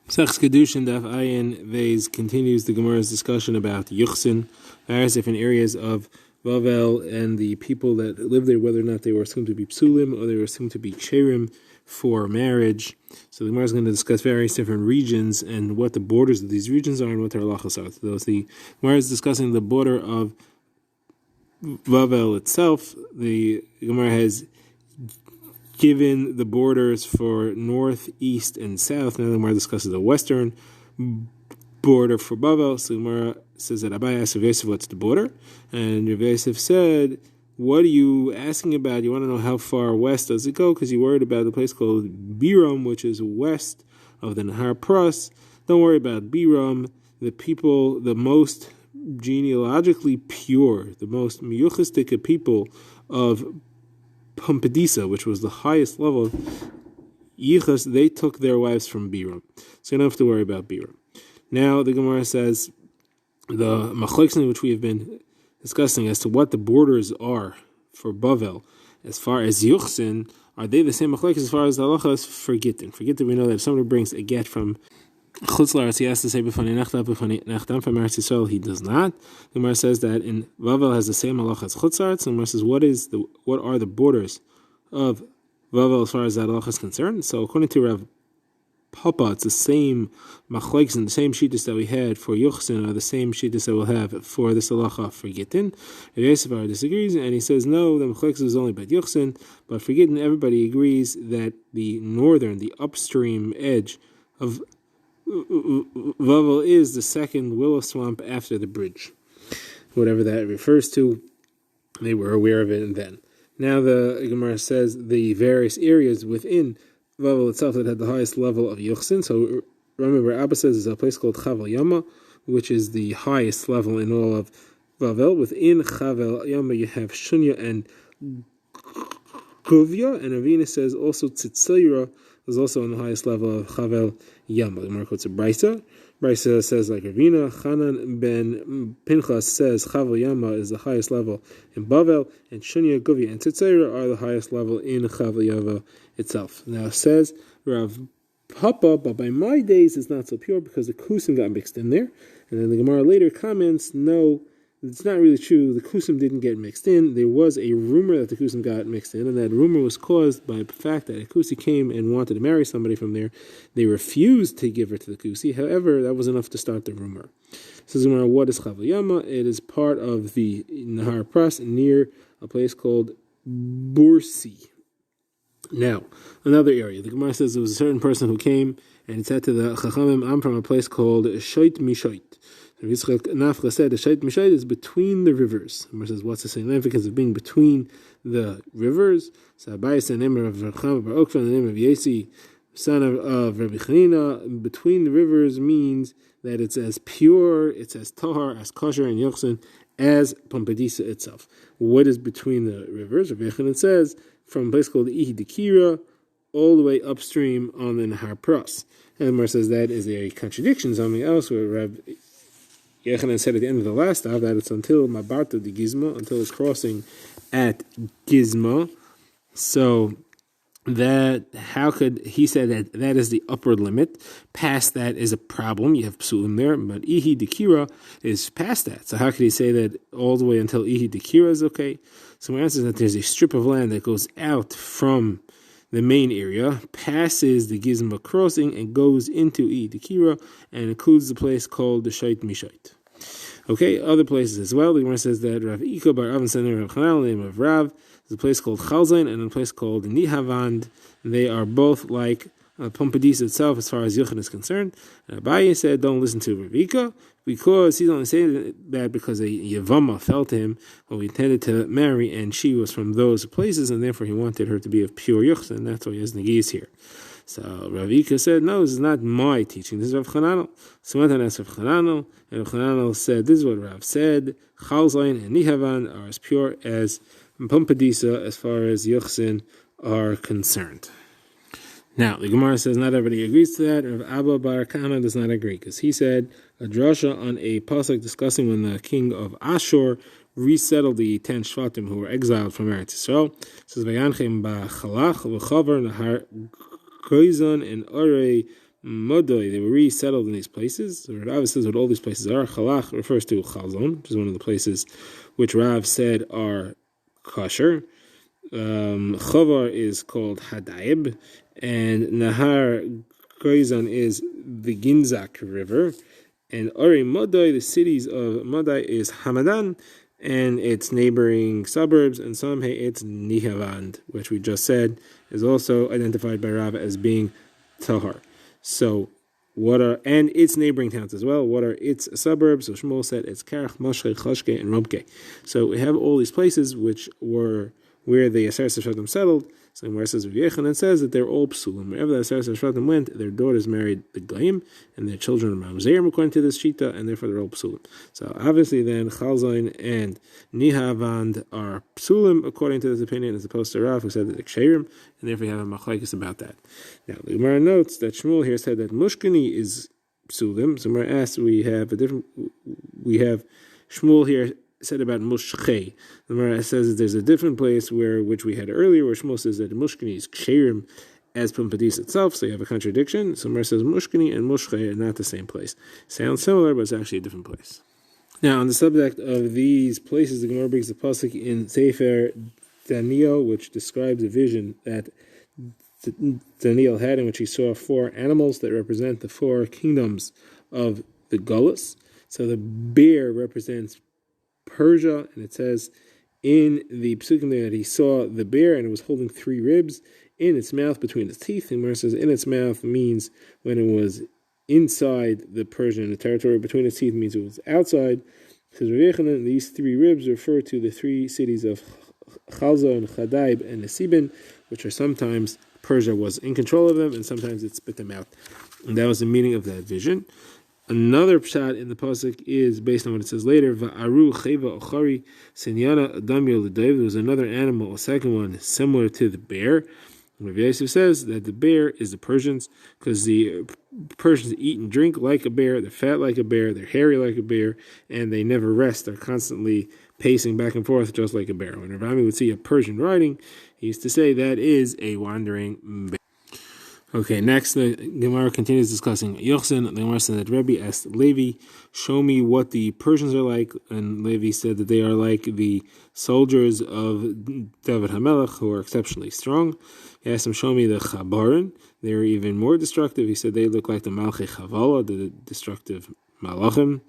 Sechs Kiddushin Daf Ayin Vez continues the Gemara's discussion about Yuchsin, various different areas of Vavel and the people that live there, whether or not they were assumed to be psulim or they were assumed to be ksherim for marriage. So the Gemara is going to discuss various different regions and what the borders of these regions are and what their halachos are. So the Gemara is discussing the border of Vavel itself. The Gemara has given the borders for north, east, and south. Now the Gemara discusses the western border for Bavel. So the Gemara says that Abai asked Rav Yosef, what's the border? And Rav Yosef said, what are you asking about? You want to know how far west does it go? Because you're worried about the place called Biram, which is west of the Nahar Pras. Don't worry about Biram. The people, the most genealogically pure, the most miyuchistic people of Pompadisa, which was the highest level of Yichus, they took their wives from Biram. So you don't have to worry about Biram. Now the Gemara says the machlokes which we have been discussing as to what the borders are for Bavel, as far as Yuchsin, are they the same machlokes as far as the halachas for Gittin? For Gittin, we know that if somebody brings a get from Chutz La'aretz, he has to say b'fanei nechtam from Eretz Yisrael. He does not. The Gemara says that in Vavel has the same halacha as Chutz La'aretz. The Gemara says what are the borders of Vavel as far as that halacha is concerned? So according to Rav Papa, it's the same machlokes and the same shittas that we had for Yuchsin are the same shittas that we'll have for this halacha for Gittin. Rav Yosef disagrees and he says no, the machlokes is only about Yuchsin, but for Gittin everybody agrees that the northern, the upstream edge of Vavel is the second willow swamp after the bridge. Whatever that refers to, they were aware of it and then. Now the Gemara says the various areas within Vavel itself that had the highest level of Yuchsin. So remember, Abba says there's a place called Chavel Yama, which is the highest level in all of Vavel. Within Chavel Yama you have Shunya and Guvya, and Ravina says also Tzitzira is also on the highest level of Chavel Yama. The Gemara quotes a Brisa. Brisa says like Ravina, Chanan ben Pinchas says Chavel Yama is the highest level in Bavel, and Shunya, Guvya, and Tzitzira are the highest level in Chavel Yama itself. Now it says Rav Papa, but by my days it's not so pure because the Kusim got mixed in there. And then the Gemara later comments, no, it's not really true. The Kusim didn't get mixed in. There was a rumor that the Kusim got mixed in, and that rumor was caused by the fact that a Kusi came and wanted to marry somebody from there. They refused to give her to the Kusi. However, that was enough to start the rumor. Says Gemara, what is Chavel Yama? It is part of the Nahar Pras near a place called Bursi. Now, another area. The Gemara says there was a certain person who came and said to the Chachamim, I'm from a place called Shoit Mishoit. Yitzchak Nafcha said the Shoit Mishoit is between the rivers. The Gemara says, what's the significance of being between the rivers? So Abai said the name of Recham Bar Okfa, the name of Yesi, son of Rabbi Chanina. Between the rivers means that it's as pure, it's as tahar, as kosher and yochsin as Pompadisa itself. What is between the rivers? Rabbi Chanina says from a place called Ihi Dekira all the way upstream on the Nahar Pras. And the Gemara says that is a contradiction. Something else where Rabbi Yechanan said at the end of the last stop that it's until Mabarta de Gizma, until it's crossing at Gizma. So that, how could he say that is the upper limit? Past that is a problem. You have psulim there, but Ihi Dekira is past that. So how could he say that all the way until Ihi Dekira is okay? So my answer is that there's a strip of land that goes out from the main area, passes the Gizma crossing, and goes into Ihi Dekira, and includes the place called the Shoit Mishoit. Okay, other places as well. The Gemara says that Rav Ika bar Avin said Rav Chanal, the name of Rav. There's a place called Chalzain and a place called Nihavand. They are both like Pompadisa itself as far as Yuchon is concerned. And Abaye said, don't listen to Rav Ika, because he's only saying that because a Yavama fell to him who he intended to marry, and she was from those places, and therefore he wanted her to be of pure Yuchon, and that's why he has Negis here. So Rav Ika said, no, this is not my teaching, this is Rav Chananel. So went and asked Rav Chananel, and Rav Chananel said, this is what Rav said, Chalzain and Nihavan are as pure as Pompadisa as far as Yuchsin are concerned. Now, the Gemara says not everybody agrees to that. Rav Abba bar Kana does not agree, because he said a drasha on a pasuk discussing when the king of Ashur resettled the 10 Shvatim who were exiled from Eretz Yisrael. It says, Vayanchem ba'chalach v'chavar nahar Koizon and Orei Modoi, they were resettled in these places. So Rav says what all these places are. Chalach refers to Chalzon, which is one of the places which Rav said are kosher. Chovar is called Hadaib, and Nahar Goizan is the Ginzak River. And Ori Modoi, the cities of Modai, is Hamadan and its neighboring suburbs, and Samhe it's Nihavand, which we just said is also identified by Rav as being Tahar. So, and its neighboring towns as well. What are its suburbs? So Shmuel said it's Karach, Moshche, Choshke, and Romke. So we have all these places which were where the Aseret Shvatim settled. So where it says Yechanan says that they're all psulim. Wherever the Aseret Shvatim went, their daughters married the Goyim, and their children are Mamzerim according to this Shita, and therefore they're all psulim. So obviously then Chalzain and Nihavand are psulim according to this opinion, as opposed to Rav who said that they're ksherim, and therefore you have a machlekes about that. Now the Gemara notes that Shmuel here said that Mushkini is psulim. So Gemara asks, we have Shmuel here said about Mushche. The Gemara says that there's a different place which we had earlier, where Shmuel says that Mushkini is ksherim as Pumbedis itself, so you have a contradiction. So Gemara says Mushkini and Mushche are not the same place. Sounds similar, but it's actually a different place. Now, on the subject of these places, the Gemara brings the pasuk in Sefer Daniel, which describes a vision that Daniel had, in which he saw 4 animals that represent the 4 kingdoms of the Gullus. So the bear represents Persia, and it says in the psukim there that he saw the bear and it was holding 3 ribs in its mouth between its teeth. And where it says in its mouth means when it was inside the Persian territory, between its teeth means it was outside. It says these 3 ribs refer to the 3 cities of Chalza and Chadaib and Nesibin, which are sometimes Persia was in control of them and sometimes it spit them out. And that was the meaning of that vision. Another pshat in the pasuk is based on what it says later. Va'aru cheva ochari sinyana adamyo l'dayv. There was another animal, a second one, similar to the bear. Rav Yosef says that the bear is the Persians, because the Persians eat and drink like a bear, they're fat like a bear, they're hairy like a bear, and they never rest. They're constantly pacing back and forth just like a bear. When Rav Ami would see a Persian riding, he used to say that is a wandering bear. Okay, next the Gemara continues discussing Yochsin. The Gemara said that Rebbe asked Levi, show me what the Persians are like, and Levi said that they are like the soldiers of David HaMelech, who are exceptionally strong. He asked him, show me the Chabarin. They're even more destructive. He said they look like the Malchei Chavala, the destructive Malachim. And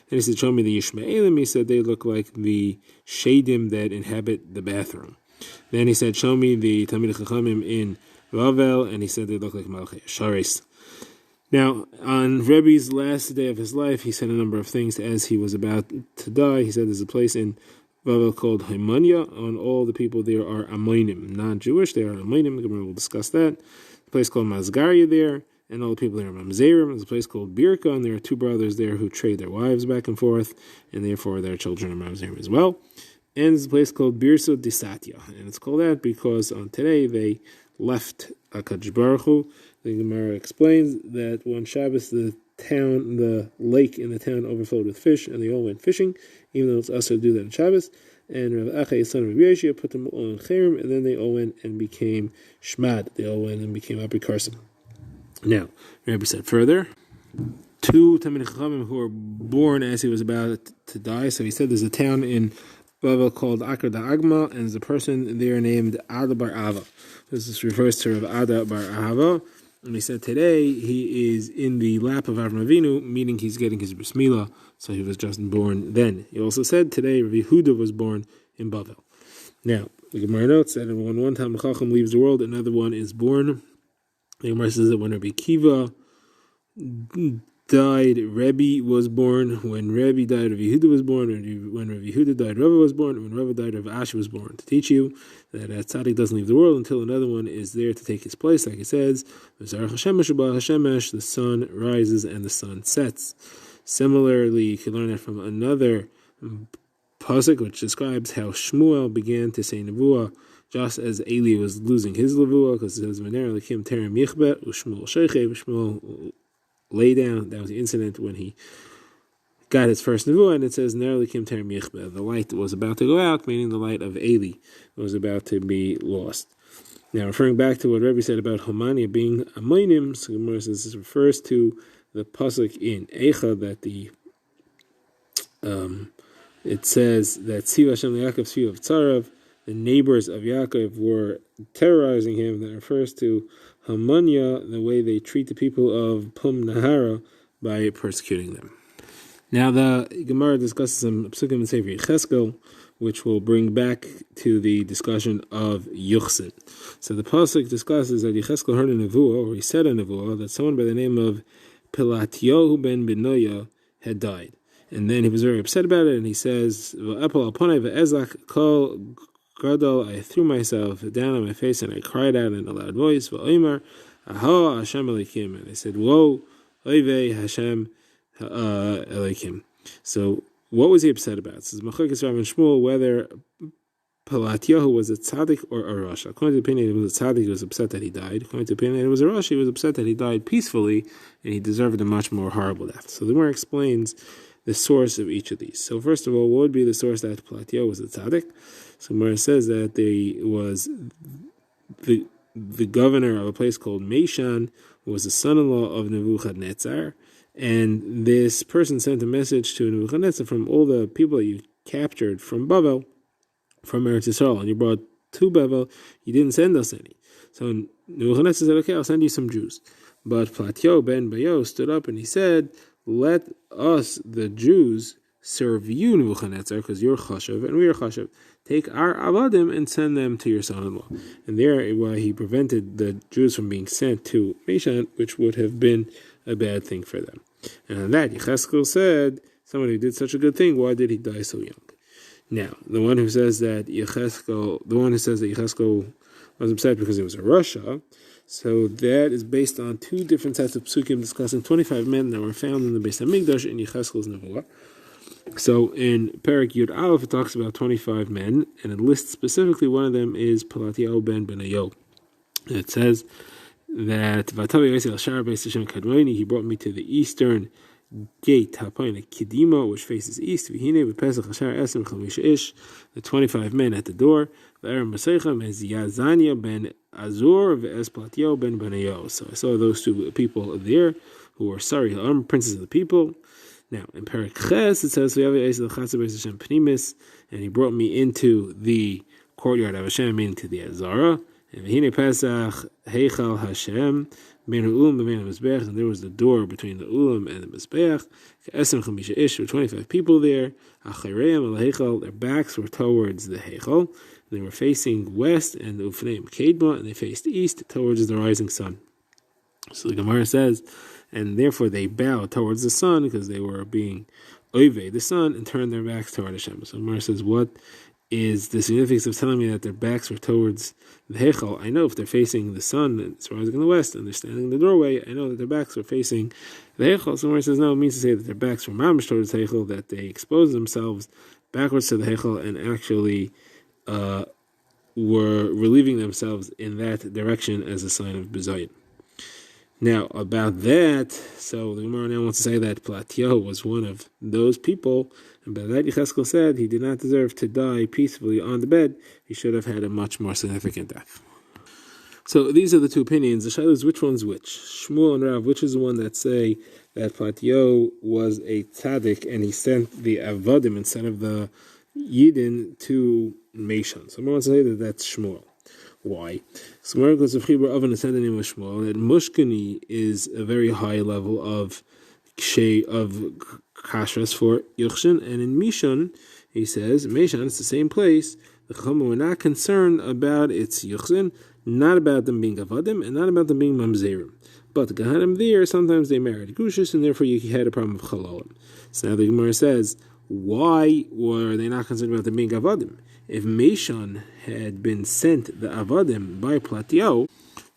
he said, show me the Yishmaelim. He said they look like the Shadim that inhabit the bathroom. Then he said, show me the Talmid Chachamim in Ravel, and he said they look like Malchei Shares. Now, on Rebbe's last day of his life, he said a number of things as he was about to die. He said there's a place in Ravel called Haimanya, and all the people there are Amonim, non-Jewish, they are Amonim. The Gemara will discuss that. A place called Mazgaria there, and all the people there are Mamzerim. There's a place called Birka, and there are 2 brothers there who trade their wives back and forth, and therefore their children are Mamzerim as well. And there's a place called Birso Disatya, and it's called that because on today they left HaKadosh Baruch Hu. The Gemara explains that one Shabbos the lake in the town overflowed with fish, and they all went fishing, even though it's also to do that on Shabbos. And Rav Achai, son of Rav Yeshua, put them all in Cherem, and then they all went and became Shmad. They all went and became Apikarsim. Now, Rabbi said further, 2 Talmidei Chachamim who were born as he was about to die. So he said there's a town in Bavel called Akar Da'agma, and there's a person there named Ada Bar Ava. This refers to Rav Ada Bar Ava. And he said today he is in the lap of Avram Avinu, meaning he's getting his bris milah, so he was just born then. He also said today Rav Yehuda was born in Bavel. Now, the Gemara notes that when one Talmid Chacham leaves the world, another one is born. The Gemara says that when Rabbi Kiva died, Rebbe was born. When Rebbe died, Rav Yehuda was born. When Rav Yehuda died, Rava was born. When Rava died, Rav Ashi was born. To teach you that a tzaddik doesn't leave the world until another one is there to take his place. Like it says, the sun rises and the sun sets. Similarly, you can learn that from another pasuk, which describes how Shmuel began to say nevuah just as Eli was losing his nevuah, because it says, "V'ner lekim terem yichbet u'Shmuel sheichev." Shmuel lay down. That was the incident when he got his first nevuah, and it says "Ner lekim terem yichbet." The light was about to go out, meaning the light of Eli was about to be lost. Now, referring back to what Rebbe said about Hamania being Amoinim, so Gemara says this refers to the pasuk in Eicha that it says that Siva Hashem Yaakov Siva of Tzarav, the neighbors of Yaakov were terrorizing him. That refers to Hamania, the way they treat the people of Pum Nahara by persecuting them. Now the Gemara discusses some psukim in Sefer Yecheskel, which will bring back to the discussion of Yuchsin. So the pasuk discusses that Yecheskel heard a nevuah, or he said a nevuah, that someone by the name of Pilatiohu ben Benoya had died. And then he was very upset about it, and he says, I threw myself down on my face and I cried out in a loud voice, and I said, Woe, Oivei Hashem Elohim. So what was he upset about? It says Machlokes Rav and Shmuel whether Pilatiohu was a tzaddik or a rasha. According to the opinion, it was a tzaddik, he was upset that he died. According to the opinion, it was a rasha, he was upset that he died peacefully, and he deserved a much more horrible death. So the Gemara explains the source of each of these. So first of all, what would be the source that Pilatiohu was a tzaddik? So Gemara says that there was the governor of a place called Meishan, who was the son-in-law of Nebuchadnezzar, and this person sent a message to Nebuchadnezzar from all the people that you captured from Babel, from Eretz Yisrael, and you brought to Babel, you didn't send us any. So Nebuchadnezzar said, okay, I'll send you some Jews. But Pilatiohu ben Bayo stood up and he said, let us, the Jews, serve you, Nebuchadnezzar, because you're Chashav and we are Chashav. Take our Avadim and send them to your son-in-law. And there, he prevented the Jews from being sent to Meshan, which would have been a bad thing for them. And on that, Yecheskel said, someone who did such a good thing, why did he die so young? Now, the one who says that Yecheskel was upset because he was a rasha, so that is based on two different sets of psukim discussing 25 men that were found in the Beis Hamikdash in Yecheskel's Nevuah. So in Perek Yud Aleph, it talks about 25 men, and it lists specifically one of them is Pilatiohu ben Benayo. It says that he brought me to the eastern gate, Kidima, which faces east. The 25 men at the door. So I saw those two people there who were princes of the people. Now in Perek Ches it says, and he brought me into the courtyard of Hashem, meaning to the Azara. And Pesach Heichal Hashem, and there was the door between the Ulam and the Mizbeach. 25 people there. Their backs were towards the Heichal. They were facing west, and Ufneim Kedma, and they faced east towards the rising sun. So the Gemara says, and therefore they bowed towards the sun because they were being oivei the sun and turned their backs toward Hashem. So the Gemara says, what is the significance of telling me that their backs were towards the Heichal? I know if they're facing the sun and it's rising in the west and they're standing in the doorway, I know that their backs were facing the Heichal. So Gemara says, no, it means to say that their backs were mamish towards the Heichal, that they exposed themselves backwards to the Heichal and actually were relieving themselves in that direction as a sign of Bizayin. Now, about that, so the Gemara now wants to say that Pilatiohu was one of those people, and by that Yecheskel said he did not deserve to die peacefully on the bed. He should have had a much more significant death. So these are the two opinions. The shaila is which one's which. Shmuel and Rav, which is the one that say that Pilatiohu was a tzaddik and he sent the Avadim instead of the Yidin to Meshan. So I'm going to say that that's Shmuel. Why? So Gemara goes to Chibur Oven and said the name of Shmuel that Mushkani is a very high level of kashrus for Yuchshin, and in Mishon he says Meshan, it's the same place. The Chacham were not concerned about its Yuchshin, not about them being Avadim, and not about them being Mamzerim. But the Gehanim there, sometimes they married Gushis, and therefore you had a problem of Chalalim. So now the Gemara says, why were they not concerned about them being Avadim? If Meshan had been sent the Avadim by Pilatiohu,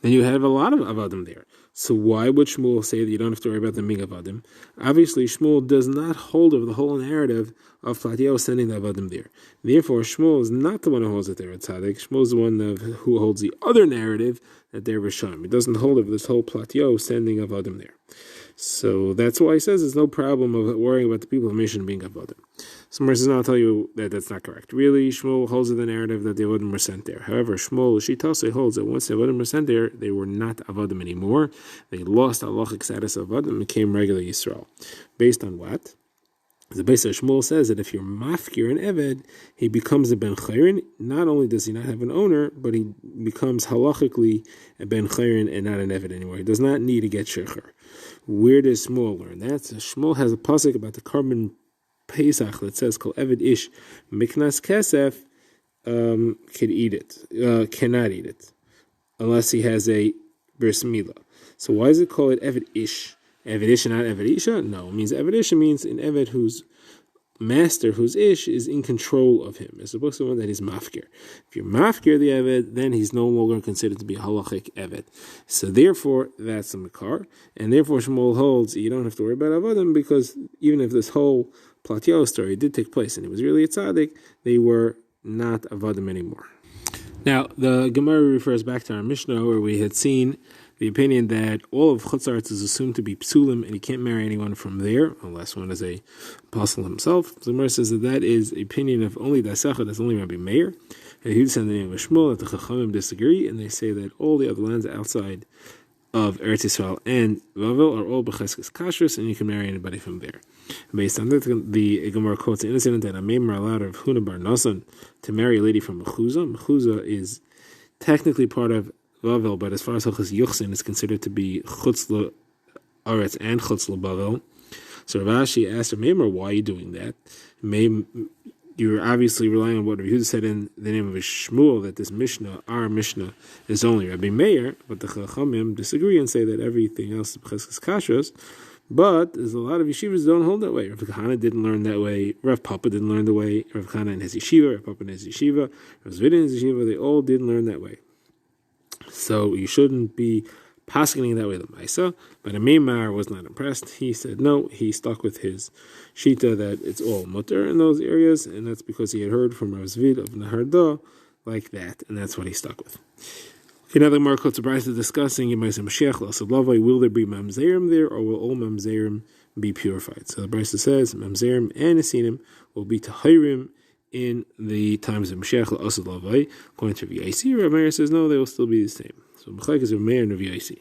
then you have a lot of Avadim there. So why would Shmuel say that you don't have to worry about them being Avadim? Obviously, Shmuel does not hold of the whole narrative of Pilatiohu sending the Avadim there. Therefore, Shmuel is not the one who holds that they're a tzaddik. Shmuel is the one who holds the other narrative that they're Rishon. He doesn't hold of this whole Pilatiohu sending Avadim there. So that's why he says there's no problem of worrying about the people of Mishnah being avodim. So Mer says, no, I'll tell you that that's not correct. Really, Shmuel holds the narrative that the avodim were sent there. However, Shmuel Shitase holds that once the avodim were sent there, they were not avodim anymore. They lost halachic status of avodim and became regular Yisrael. Based on what? The base of Shmuel says that if you're mafkir an eved, he becomes a ben chayrin. Not only does he not have an owner, but he becomes halachically a ben chayrin and not an eved anymore. He does not need to get shecher. Where does Shmuel learn that? So Shmuel has a pasuk about the carbon pesach that says kol eved ish miknas kesef can eat it, cannot eat it, unless he has a bris milah. So why does it call it eved ish? Eved ish, not eved isha? No, it means eved isha means an eved whose master, whose ish, is in control of him, as opposed to one that is mafkir. If you're mafkir the eved, then he's no longer considered to be a halachic eved. So therefore, that's the makar, and therefore Shmuel holds you don't have to worry about avodim, because even if this whole Platiel story did take place and it was really a tzaddik, they were not avodim anymore. Now, the Gemara refers back to our Mishnah, where we had seen the opinion that all of Chutzarts is assumed to be psulim, and he can't marry anyone from there, unless one is a apostle himself. So the Gemara says that is the opinion of only Dasecha, that's only Rabbi Meir. And he said the name of Shmuel, that the Chachamim disagree, and they say that all the other lands outside of Eretz Yisrael and Vavel are all b'cheskes kashrus, and you can marry anybody from there. Based on that, the Gemara quotes the incident that a Meimer allowed of Huna bar Nasan to marry a lady from Mechuzah. Mechuzah is technically part of Vavel, but as far as Hilchos Yuchsin is considered to be Chutz L'Aretz and Chutz L'Bavel. So Rav Ashi asked Meimer, why are you doing that? You're obviously relying on what Rabbi Yehuda said in the name of his Shmuel, that this Mishnah, our Mishnah, is only Rabbi Meir, but the Chachamim disagree and say that everything else is B'cheskes Kashrus. But there's a lot of yeshivas that don't hold that way. Rav Kahana didn't learn that way. Rav Papa didn't learn the way. Rav Kahana in his yeshiva, Rav Papa in his yeshiva, Rav Zvid in his yeshiva, they all didn't learn that way. So you shouldn't be paskening that way the Maisa. But a Meimar was not impressed. He said no, he stuck with his shita that it's all mutter in those areas, and that's because he had heard from Rav Zvid of Naharda like that, and that's what he stuck with. Okay, now the Gemara quotes a brayso discussing Yemais Mashiach L'Asad Lavai. Will there be mamzerim there, or will all mamzerim be purified? So the brayso says mamzerim and asinim will be tahirim in the times of Mashiach L'Asad Lavai. According to Rav Yaisi, Rav Meir says no, they will still be the same. So Mechalik is Rav Meir and Rav Yaisi.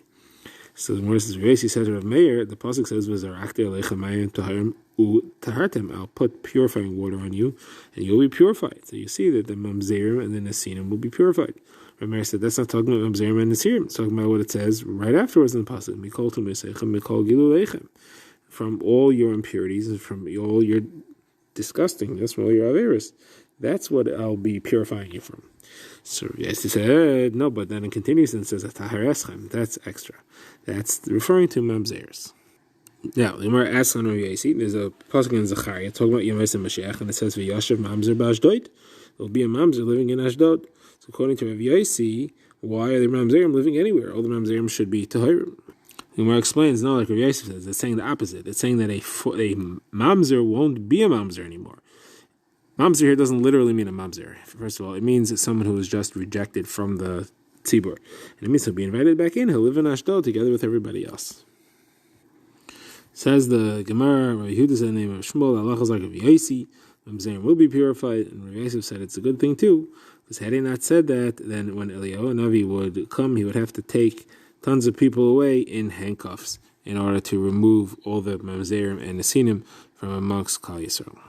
So the Gemara says Rav Yaisi says Rav Meir. The pasuk says v'zarakte aleichem mayim tahirim u tahartem. I'll put purifying water on you, and you'll be purified. So you see that the mamzerim and the nasinim will be purified. Rav Meir said that's not talking about mamzerim and nasirim. It's talking about what it says right afterwards in the pasuk. Mikol tu meseichem, mikol gilu leichem. From all your impurities and from all your disgustingness, from all your averis, that's what I'll be purifying you from. So yes, he said no, but then it continues and says tahareschem. That's extra. That's referring to mamzeres. Now, the Gemara asks on Rav Yaisi, there's a pasuk in Zechariah talking about Yemais Mashiach, and it says v'yashav mamzer b'Ashdod. There will be a mamzer living in Ashdod. So according to Rav Yaisi, why are the mamzerim living anywhere? All the mamzerim should be tahirim. The Gemara explains, no, like Rav Yaisi says, it's saying the opposite. It's saying that a mamzer won't be a mamzer anymore. Mamzer here doesn't literally mean a mamzer. First of all, it means that someone who was just rejected from the tzibur. And it means he'll be invited back in. He'll live in Ashdod together with everybody else. Says the Gemara, Rav Yehuda said the name of Shmuel, Allah is like Rav Yaisi, mamzerim will be purified, and Rav Yaisi said it's a good thing too, because had he not said that, then when Eliyahu Navi would come, he would have to take tons of people away in handcuffs in order to remove all the mamzerim and nasinim from amongst Klal Yisrael.